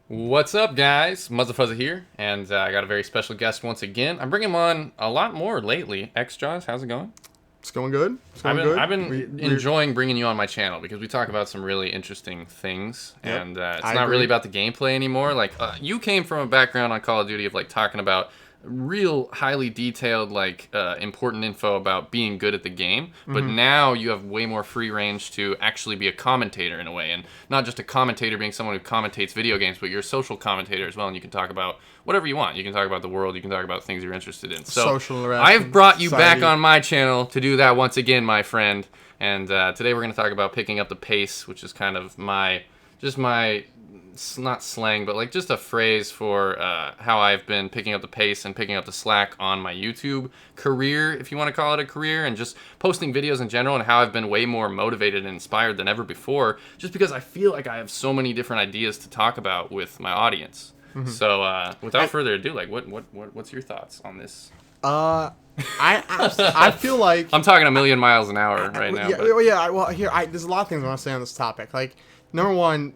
What's up, guys? Muzzafuzza here, and I got a very special guest once again. I'm bringing him on a lot more lately. xJawz, how's it going? It's going good. I've been enjoying bringing you on my channel because we talk about some really interesting things, and it's not really about the gameplay anymore. Like, you came from a background on Call of Duty of like talking about real highly detailed, like important info about being good at the game, but now you have way more free range to actually be a commentator in a way, and not just a commentator being someone who commentates video games, but you're a social commentator as well, and you can talk about whatever you want. You can talk about the world, you can talk about things you're interested in. So I've brought you back on my channel to do that once again, my friend, and today we're going to talk about picking up the pace, which is kind of my not slang, but like just a phrase for how I've been picking up the pace and picking up the slack on my YouTube career, if you want to call it a career, and just posting videos in general, and how I've been way more motivated and inspired than ever before, just because I feel like I have so many different ideas to talk about with my audience. So without further ado, like what's your thoughts on this? I feel like I'm talking a million miles an hour right now. There's a lot of things I want to say on this topic. Like, number one,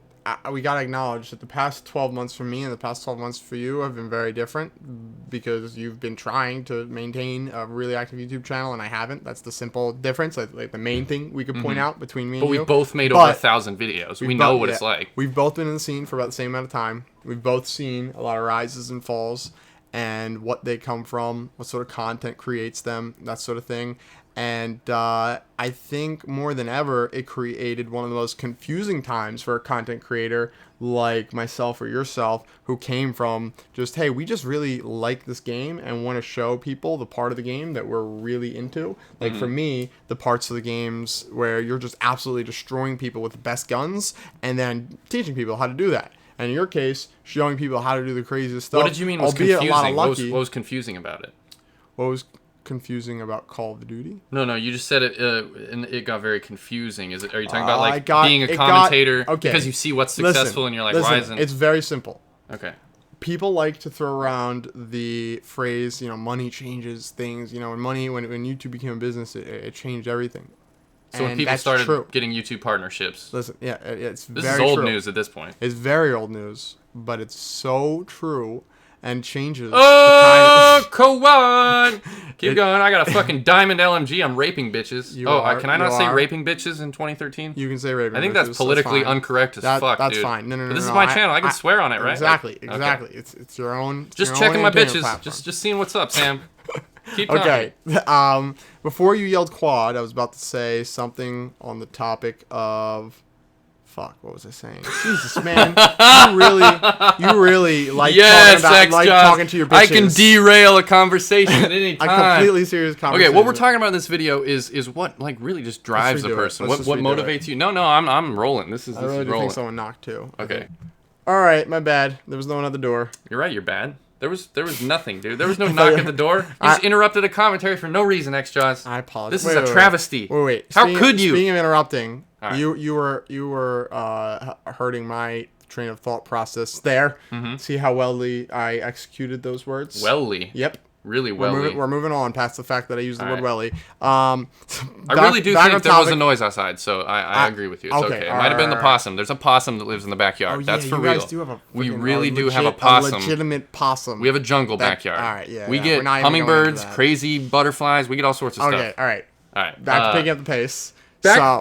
we gotta acknowledge that the past 12 months for me and the past 12 months for you have been very different because you've been trying to maintain a really active YouTube channel and I haven't. That's the simple difference, like the main thing we could point out between me and you. But we both made over 1,000 videos. We know what it's like. We've both been in the scene for about the same amount of time. We've both seen a lot of rises and falls and what they come from, what sort of content creates them, that sort of thing. And I think more than ever, it created one of the most confusing times for a content creator like myself or yourself, who came from just, hey, we just really like this game and want to show people the part of the game that we're really into. Like for me, the parts of the games where you're just absolutely destroying people with the best guns and then teaching people how to do that. And in your case, showing people how to do the craziest stuff. What did you mean was confusing? What was confusing about it? What was confusing about Call of Duty? No, you just said it, and it got very confusing. Are you talking about like being a commentator because you see what's successful and you're like, why isn't? It's very simple. Okay. People like to throw around the phrase, money changes things. When YouTube became a business, it changed everything. So when people started getting YouTube partnerships, this is old news at this point. It's very old news, but it's so true. And changes. Oh, come on! Keep going. I got a fucking diamond LMG. I'm raping bitches. Can I not say raping bitches in 2013? You can say raping bitches. I think that's politically incorrect as fuck, That's dude. fine. No. This is my channel. I can swear on it, right? Exactly. Okay. It's your own. Just checking my bitches. Just seeing what's up, Sam. Keep talking. Okay. Before you yelled quad, I was about to say something on the topic of. Fuck, what was I saying? Jesus, man. You really like talking to your bitches. I can derail a conversation at any time. A completely serious conversation. Okay, what we're talking about in this video is what like really just drives a person. What motivates you? No, I'm rolling. This is I really do rolling. think someone knocked too. Okay. All right, my bad. There was no one at the door. You're right, you're bad. There was nothing, dude. There was no knock at the door. You just interrupted a commentary for no reason, xJawz. I apologize. This is a travesty. Wait. How could you? Speaking of interrupting, right. you were hurting my train of thought process there. See how wellly I executed those words? Wellly? Yep. Really welly. We're moving on past the fact that I used the word welly. I really do think there was a noise outside, so I agree with you. It's okay. It might have been the possum. There's a possum that lives in the backyard. That's for real. We really do have a possum. A legitimate possum. We have a jungle backyard. All right, yeah. We get hummingbirds, crazy butterflies. We get all sorts of stuff. Okay, all right. Back to picking up the pace.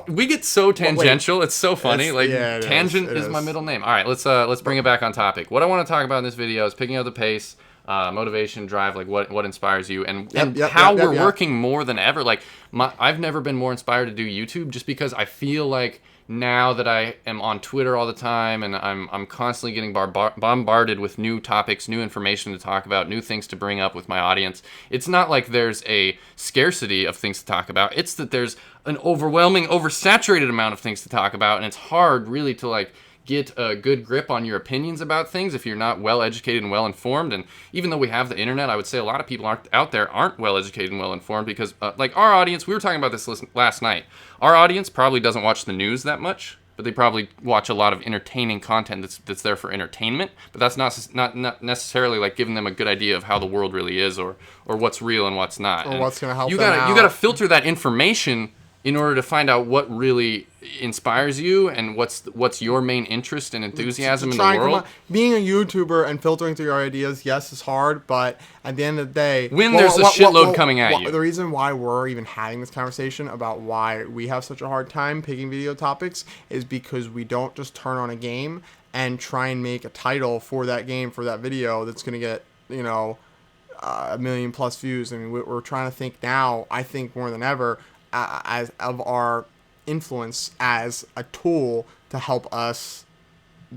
We get so tangential. It's so funny. Tangent is my middle name. All right, let's bring it back on topic. What I want to talk about in this video is picking up the pace. Motivation, drive, like what inspires you, and how we're working more than ever. Like I've never been more inspired to do YouTube, just because I feel like now that I am on Twitter all the time and I'm constantly getting bombarded with new topics, new information to talk about, new things to bring up with my audience. It's not like there's a scarcity of things to talk about. It's that there's an overwhelming, oversaturated amount of things to talk about, and it's hard really to like get a good grip on your opinions about things if you're not well educated and well informed. And even though we have the internet, I would say a lot of people out there aren't well educated and well informed, because like our audience, we were talking about this last night, our audience probably doesn't watch the news that much, but they probably watch a lot of entertaining content that's there for entertainment, but that's not necessarily like giving them a good idea of how the world really is, or what's real and what's not. Or what's going to help you them gotta out. You got to filter that information in order to find out what really inspires you and what's your main interest and enthusiasm in the world. Being a YouTuber and filtering through your ideas, yes, is hard, but at the end of the day, there's a shitload coming at you. The reason why we're even having this conversation about why we have such a hard time picking video topics is because we don't just turn on a game and try and make a title for that game, for that video that's going to get, 1 million plus views. I mean, we're trying to think now, I think more than ever, as of our influence as a tool to help us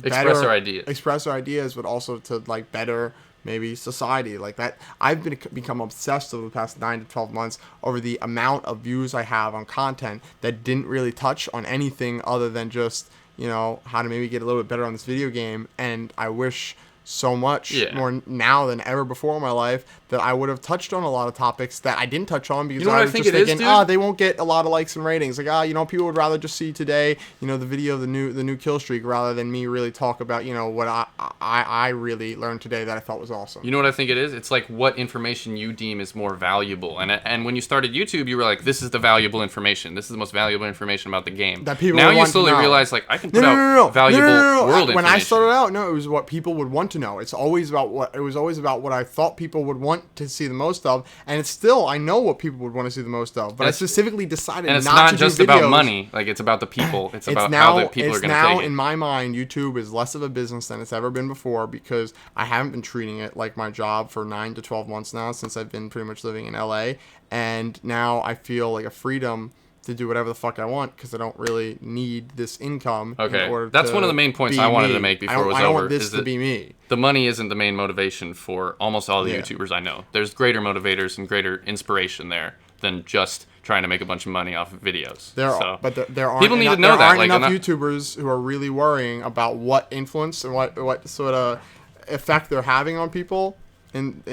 express our ideas, but also to better maybe society like that. I've become obsessed over the past 9 to 12 months over the amount of views I have on content that didn't really touch on anything other than just how to maybe get a little bit better on this video game. And I wish so much more now than ever before in my life that I would have touched on a lot of topics that I didn't touch on because I was just thinking, they won't get a lot of likes and ratings. People would rather just see today, the video of the new kill streak rather than me really talk about, what I really learned today that I thought was awesome. You know what I think it is? It's like what information you deem is more valuable. And when you started YouTube, you were like, this is the valuable information. This is the most valuable information about the game. That people now you slowly realize, I can put out valuable world information. When I started out, it was what people would want to know. It's always about what I thought people would want to see the most of, and it's still, I know what people would want to see the most of, but I specifically decided not to do videos. And it's not just about money, it's about the people. It's about how the people are going to take it. Now, in my mind, YouTube is less of a business than it's ever been before because I haven't been treating it like my job for 9 to 12 months now since I've been pretty much living in LA, and now I feel like a freedom to do whatever the fuck I want because I don't really need this income. Okay, that's one of the main points I wanted to make before it was over. I don't want this to be me. The money isn't the main motivation for almost all the YouTubers I know. There's greater motivators and greater inspiration there than just trying to make a bunch of money off of videos. There aren't people need to know that. Enough YouTubers who are really worrying about what influence and what sort of effect they're having on people with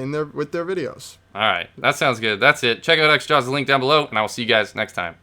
their videos. All right, that sounds good. That's it. Check out xJawz, the link down below, and I will see you guys next time.